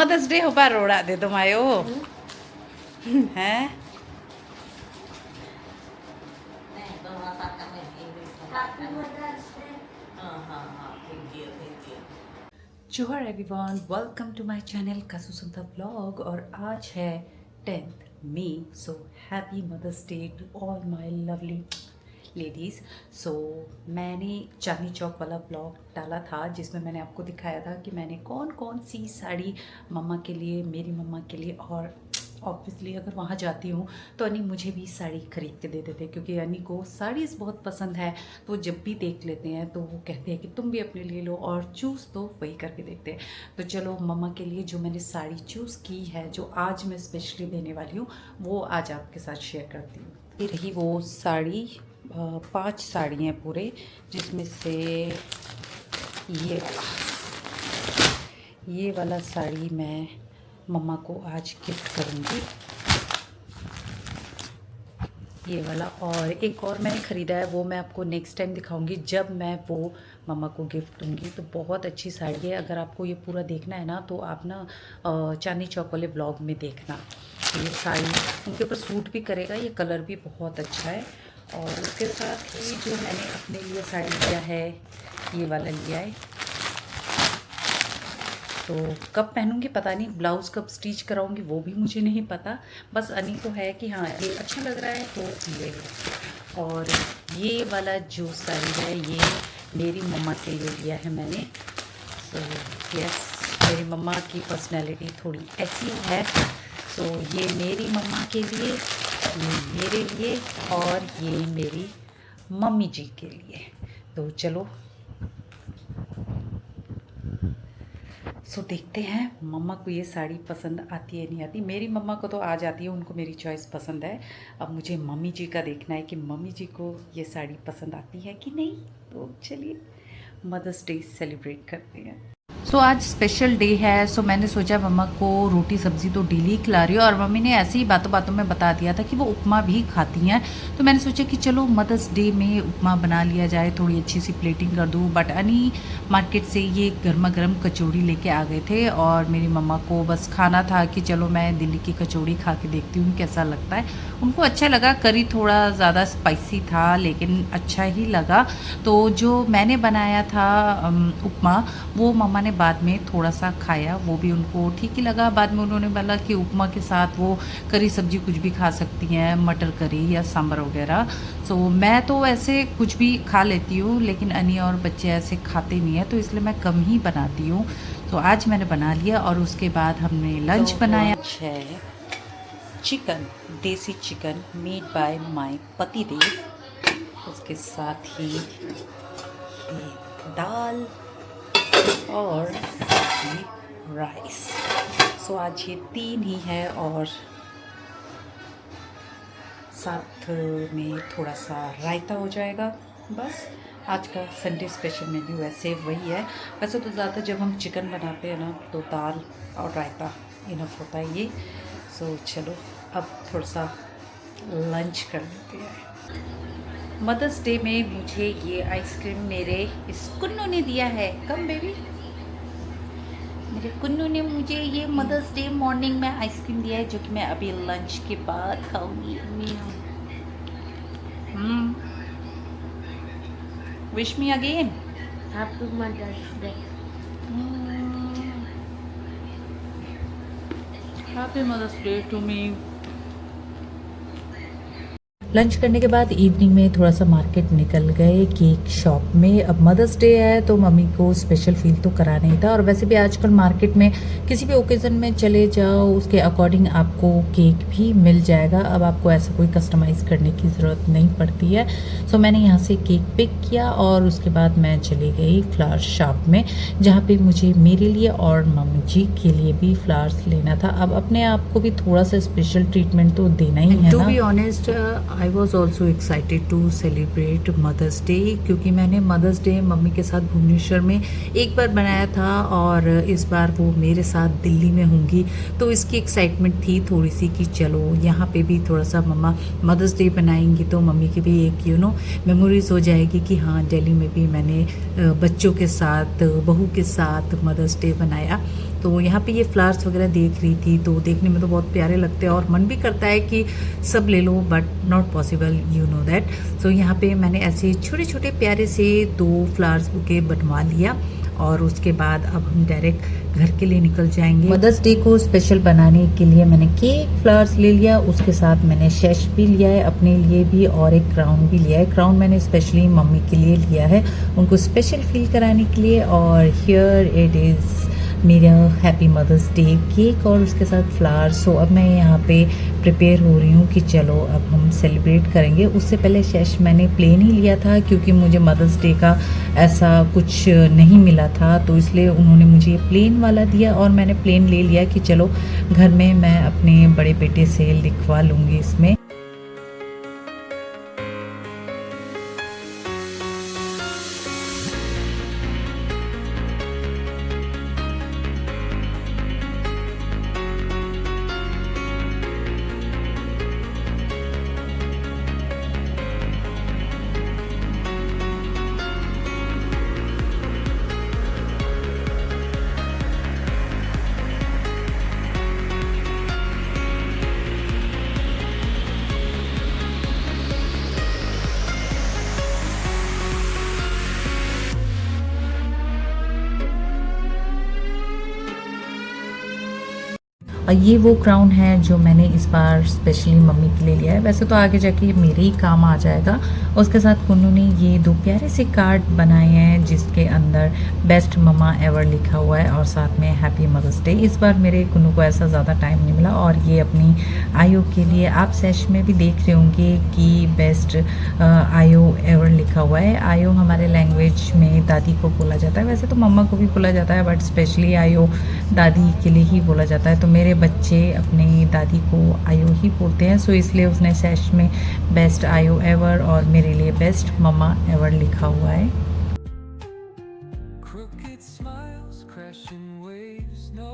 Mother's day हो बार उड़ा दे तुम आयो हैं। Johar everyone, welcome to my channel कासू संता ब्लॉग। और आज है 10th मई, so happy mother's day to all my lovely ladies. So मैंने चांदनी चौक वाला ब्लॉग डाला था जिसमें मैंने आपको दिखाया था कि मैंने कौन कौन सी साड़ी मम्मा के लिए, मेरी मम्मा के लिए, और ऑब्वियसली अगर वहाँ जाती हूँ तो अनी मुझे भी साड़ी खरीद के दे देते, क्योंकि अनी को साड़ीज़ बहुत पसंद है। तो जब भी देख लेते हैं तो वो कहते हैं कि तुम भी अपने लिए लो, और चूज़ तो वही करके देखते हैं। तो चलो मम्मा के लिए जो मैंने साड़ी चूज़ की है, जो आज मैं स्पेशली देने वाली हूँ, वो आज आपके साथ शेयर करती हूँ। ये रही वो साड़ी, 5 साड़ी हैं पूरे, जिसमें से ये वाला साड़ी मैं मम्मा को आज गिफ्ट करूँगी, ये वाला। और एक और मैंने ख़रीदा है, वो मैं आपको नेक्स्ट टाइम दिखाऊंगी जब मैं वो मम्मा को गिफ्ट दूँगी। तो बहुत अच्छी साड़ी है, अगर आपको ये पूरा देखना है ना तो आप ना चांदनी चौक वाले ब्लॉग में देखना। ये साड़ी उनके ऊपर सूट भी करेगा, ये कलर भी बहुत अच्छा है। और उसके साथ ही जो मैंने अपने लिए साड़ी लिया है, ये वाला लिया है। तो कब पहनूंगी पता नहीं, ब्लाउज़ कब स्टिच कराऊंगी वो भी मुझे नहीं पता। बस अनी को है कि हाँ ये अच्छा लग रहा है तो ले लो। और ये वाला जो साड़ी है ये मेरी मम्मा के लिए लिया है मैंने। तो यस, मेरी मम्मा की पर्सनैलिटी थोड़ी ऐसी है। तो ये मेरी मम्मा के लिए, ये मेरे लिए, और ये मेरी मम्मी जी के लिए। तो चलो देखते हैं मम्मा को ये साड़ी पसंद आती है नहीं आती। मेरी मम्मा को तो आ जाती है, उनको मेरी चॉइस पसंद है। अब मुझे मम्मी जी का देखना है कि मम्मी जी को ये साड़ी पसंद आती है कि नहीं। तो चलिए मदर्स डे सेलिब्रेट करते हैं। आज स्पेशल डे है, मैंने सोचा मम्मा को रोटी सब्ज़ी तो डेली खिला रही है, और मम्मी ने ऐसे ही बातों बातों में बता दिया था कि वो उपमा भी खाती हैं। तो मैंने सोचा कि चलो मदर्स डे में उपमा बना लिया जाए, थोड़ी अच्छी सी प्लेटिंग कर दूँ। बट अनी मार्केट से ये गर्मा गर्म कचौड़ी लेके आ गए थे, और मेरी मम्मा को बस खाना था कि चलो मैं दिल्ली की कचौड़ी खा के देखती हूँ कैसा लगता है। उनको अच्छा लगा, करी थोड़ा ज़्यादा स्पाइसी था लेकिन अच्छा ही लगा। तो जो मैंने बनाया था उपमा, वो मम्मा ने बाद में थोड़ा सा खाया, वो भी उनको ठीक ही लगा। बाद में उन्होंने बोला कि उपमा के साथ वो करी सब्जी कुछ भी खा सकती हैं, मटर करी या सांभर वगैरह। मैं तो ऐसे कुछ भी खा लेती हूँ, लेकिन अनी और बच्चे ऐसे खाते नहीं हैं, तो इसलिए मैं कम ही बनाती हूँ। तो आज मैंने बना लिया, और उसके बाद हमने लंच बनाया है चिकन, देसी चिकन मेड बाय माय पति देव। उसके साथ ही दाल और राइस। आज ये 3 ही है, और साथ में थोड़ा सा रायता हो जाएगा। बस आज का संडे स्पेशल मेन्यू वैसे वही है। वैसे तो ज़्यादा जब हम चिकन बनाते हैं ना तो दाल और रायता इनफ होता है ये। चलो अब थोड़ा सा लंच कर लेते हैं। मदर्स डे में मुझे ये आइसक्रीम मेरे इस कुन्नू ने दिया है। कम बेबी, मेरे कुन्नू ने मुझे ये मदर्स डे मॉर्निंग में आइसक्रीम दिया है, जो कि मैं अभी लंच के बाद खाऊंगी। Wish me again happy mother's day. Happy mother's day to me. Lunch करने के बाद इवनिंग में थोड़ा सा मार्केट निकल गए केक शॉप में। अब मदर्स डे है तो मम्मी को स्पेशल फील तो कराना ही था, और वैसे भी आजकल मार्केट में किसी भी ओकेज़न में चले जाओ उसके अकॉर्डिंग आपको केक भी मिल जाएगा। अब आपको ऐसा कोई कस्टमाइज़ करने की ज़रूरत नहीं पड़ती है। मैंने यहाँ से केक पिक किया, और उसके बाद मैं चली गई फ्लावर शॉप में, जहाँ पे मुझे मेरे लिए और मम्मी जी के लिए भी फ्लावर्स लेना था। अब अपने आप को भी थोड़ा सा स्पेशल ट्रीटमेंट तो देना ही है। To be honest, I was also excited to celebrate mother's day, क्योंकि मैंने मदर्स डे मम्मी के साथ भुवनेश्वर में एक बार बनाया था, और इस बार वो मेरे साथ दिल्ली में होंगी। तो इसकी एक्साइटमेंट थी थोड़ी सी कि चलो यहाँ पे भी थोड़ा सा मम्मा मदर्स डे बनाएंगी, तो मम्मी की भी एक मेमोरीज हो जाएगी कि हाँ दिल्ली में भी मैंने बच्चों के साथ, बहू के साथ मदर्स डे बनाया। तो यहाँ पे ये फ्लावर्स वगैरह देख रही थी, तो देखने में तो बहुत प्यारे लगते हैं और मन भी करता है कि सब ले लो, but not possible, you know that. So यहाँ पे मैंने ऐसे छोटे छोटे प्यारे से 2 फ्लावर्स बुके बनवा लिया और उसके बाद अब हम डायरेक्ट घर के लिए निकल जाएंगे। मदर्स डे को स्पेशल बनाने के लिए मैंने केक, फ्लावर्स ले लिया, उसके साथ मैंने शैश भी लिया है अपने लिए भी और एक क्राउन भी लिया है। क्राउन मैंने स्पेशली मम्मी के लिए लिया है, उनको स्पेशल फील कराने के लिए। और हियर इट इज़ मेरा हैप्पी मदर्स डे केक और उसके साथ फ्लावर्स। सो अब मैं यहाँ पे प्रिपेयर हो रही हूँ कि चलो अब हम सेलिब्रेट करेंगे। उससे पहले शैश मैंने प्लेन ही लिया था क्योंकि मुझे मदर्स डे का ऐसा कुछ नहीं मिला था, तो इसलिए उन्होंने मुझे ये प्लेन वाला दिया और मैंने प्लेन ले लिया कि चलो घर में मैं अपने बड़े बेटे से लिखवा लूँगी इसमें। और ये वो क्राउन है जो मैंने इस बार स्पेशली मम्मी के लिए लिया है। वैसे तो आगे जाके ये मेरे ही काम आ जाएगा। उसके साथ कुन्नू ने ये 2 प्यारे से कार्ड बनाए हैं जिसके अंदर बेस्ट मम्मा एवर लिखा हुआ है और साथ में हैप्पी मदर्स डे। इस बार मेरे कुन्नू को ऐसा ज़्यादा टाइम नहीं मिला और ये अपनी आयो के लिए आप सेश में भी देख रहे होंगे कि बेस्ट आयो एवर लिखा हुआ है। आयो हमारे लैंग्वेज में दादी को बोला जाता है, वैसे तो मम्मा को भी बोला जाता है बट स्पेशली आयो दादी के लिए ही बोला जाता है। तो मेरे बच्चे अपनी दादी को आयो ही बोलते हैं, सो इसलिए उसने सैश में बेस्ट आयो एवर और मेरे लिए बेस्ट मम्मा एवर लिखा हुआ है।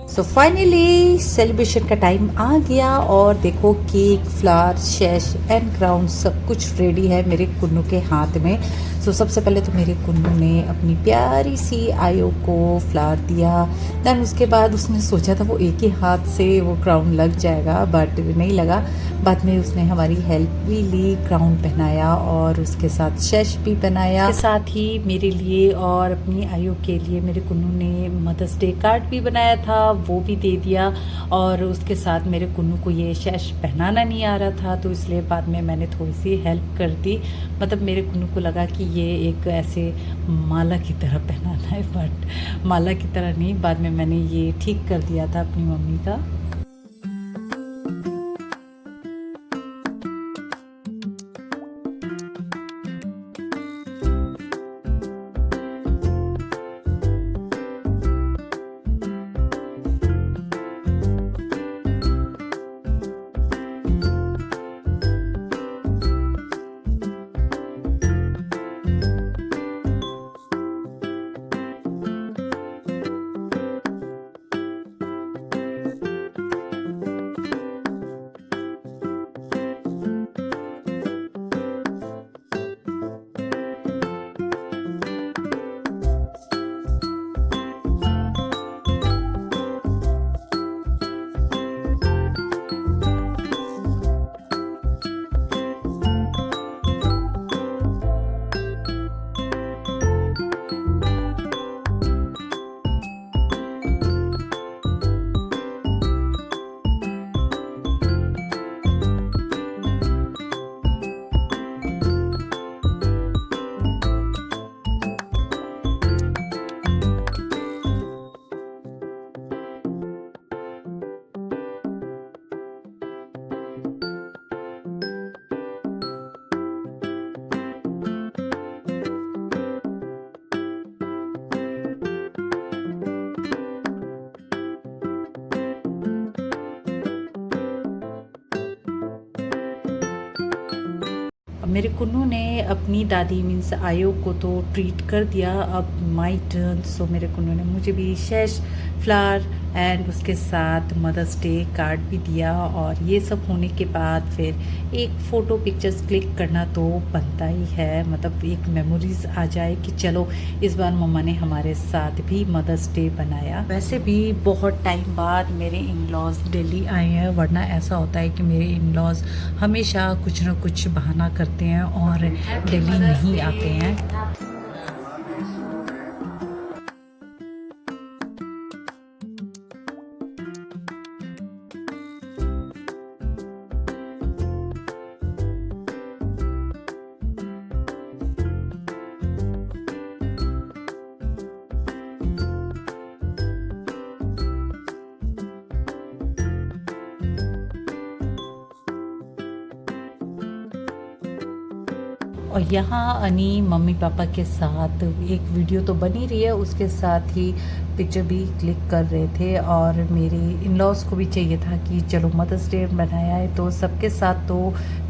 सो फाइनली सेलिब्रेशन का टाइम आ गया और देखो केक, फ्लावर, शैश एंड क्राउन सब कुछ रेडी है मेरे कुन्नू के हाथ में। सो सबसे पहले तो मेरे कुन्नू ने अपनी प्यारी सी आयो को फ्लावर दिया, दैन उसके बाद उसने सोचा था वो एक ही हाथ से वो क्राउन लग जाएगा बट नहीं लगा। बाद में उसने हमारी हेल्प भी ली, क्राउन पहनाया और उसके साथ शैश भी पहनाया। उसके साथ ही मेरे लिए और अपनी आयो के लिए मेरे कुन्नू ने मदर्स डे कार्ड भी बनाया था, वो भी दे दिया। और उसके साथ मेरे कुन्नू को ये शैश पहनाना नहीं आ रहा था तो इसलिए बाद में मैंने थोड़ी सी हेल्प कर दी। मतलब मेरे कुन्नू को लगा कि ये एक ऐसे माला की तरह पहनाना है बट माला की तरह नहीं। बाद में मैंने ये ठीक कर दिया था अपनी मम्मी का। मेरे कुन्नू ने अपनी दादी मीन्स आयो को तो ट्रीट कर दिया, अब माई टर्न। सो मेरे कुन्नू ने मुझे भी शेष फ्लावर एंड उसके साथ मदर्स डे कार्ड भी दिया। और ये सब होने के बाद फिर एक फ़ोटो पिक्चर्स क्लिक करना तो बनता ही है, मतलब एक मेमोरीज आ जाए कि चलो इस बार मम्मा ने हमारे साथ भी मदर्स डे बनाया। वैसे भी बहुत टाइम बाद मेरे इन लॉज दिल्ली आए हैं, वरना ऐसा होता है कि मेरे इन लॉज हमेशा कुछ ना कुछ बहाना करते हैं और दिल्ली नहीं आते हैं। और यहाँ अनी मम्मी पापा के साथ एक वीडियो तो बनी रही है, उसके साथ ही पिक्चर भी क्लिक कर रहे थे। और मेरे इन लॉज को भी चाहिए था कि चलो मदर्स डे बनाया है तो सबके साथ तो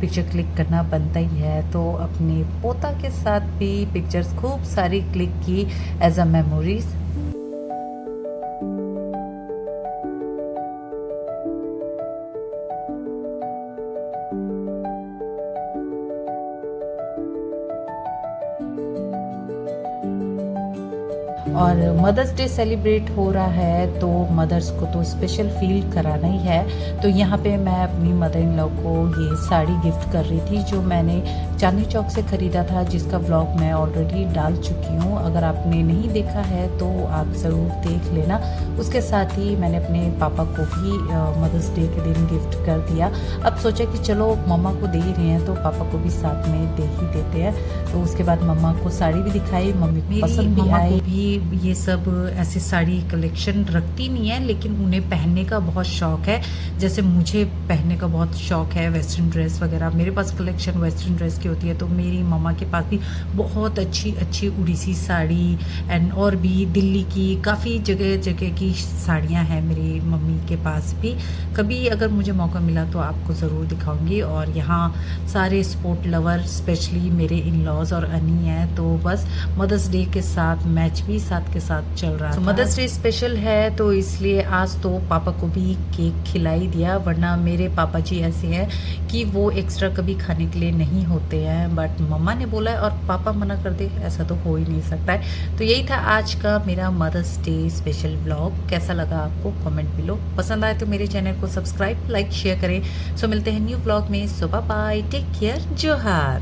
पिक्चर क्लिक करना बनता ही है। तो अपने पोता के साथ भी पिक्चर्स खूब सारी क्लिक की एज अ मेमोरीज। और मदर्स डे सेलिब्रेट हो रहा है तो मदर्स को तो स्पेशल फील कराना ही है। तो यहाँ पे मैं अपनी मदर इन लॉ को ये साड़ी गिफ्ट कर रही थी जो मैंने चांदनी चौक से ख़रीदा था, जिसका व्लॉग मैं ऑलरेडी डाल चुकी हूँ। अगर आपने नहीं देखा है तो आप ज़रूर देख लेना। उसके साथ ही मैंने अपने पापा को भी मदर्स डे के दिन गिफ्ट कर दिया। अब सोचा कि चलो मम्मा को दे ही रहे हैं तो पापा को भी साथ में दे ही देते हैं। तो उसके बाद मम्मा को साड़ी भी दिखाई, मम्मी को पसंद भी आई। भी ये सब ऐसी साड़ी कलेक्शन रखती नहीं है, लेकिन उन्हें पहनने का बहुत शौक है। जैसे मुझे पहनने का बहुत शौक है वेस्टर्न ड्रेस वगैरह, मेरे पास कलेक्शन वेस्टर्न ड्रेस की होती है। तो मेरी मम्मा के पास भी बहुत अच्छी अच्छी उड़ीसी साड़ी एंड और भी दिल्ली की काफ़ी जगह जगह की साड़ियाँ हैं मेरी मम्मी के पास भी। कभी अगर मुझे मौका मिला तो आपको ज़रूर दिखाऊंगी। और यहाँ सारे स्पोर्ट लवर स्पेशली मेरे इन लॉज और अनी हैं, तो बस मदर्स डे के साथ मैच भी साथ के साथ चल रहा है। मदर्स डे स्पेशल है तो इसलिए आज तो पापा को भी केक खिलाई दिया, वरना मेरे पापा जी ऐसे हैं कि वो एक्स्ट्रा कभी खाने के लिए नहीं होते हैं। बट मम्मा ने बोला है और पापा मना कर दे, ऐसा तो हो ही नहीं सकता है। तो यही था आज का मेरा मदर्स डे स्पेशल व्लॉग। कैसा लगा आपको कमेंट बिलो। पसंद आए तो मेरे चैनल को सब्सक्राइब लाइक शेयर करें। सो मिलते हैं न्यू व्लॉग में। सो बाय बाय, टेक केयर, जोहार।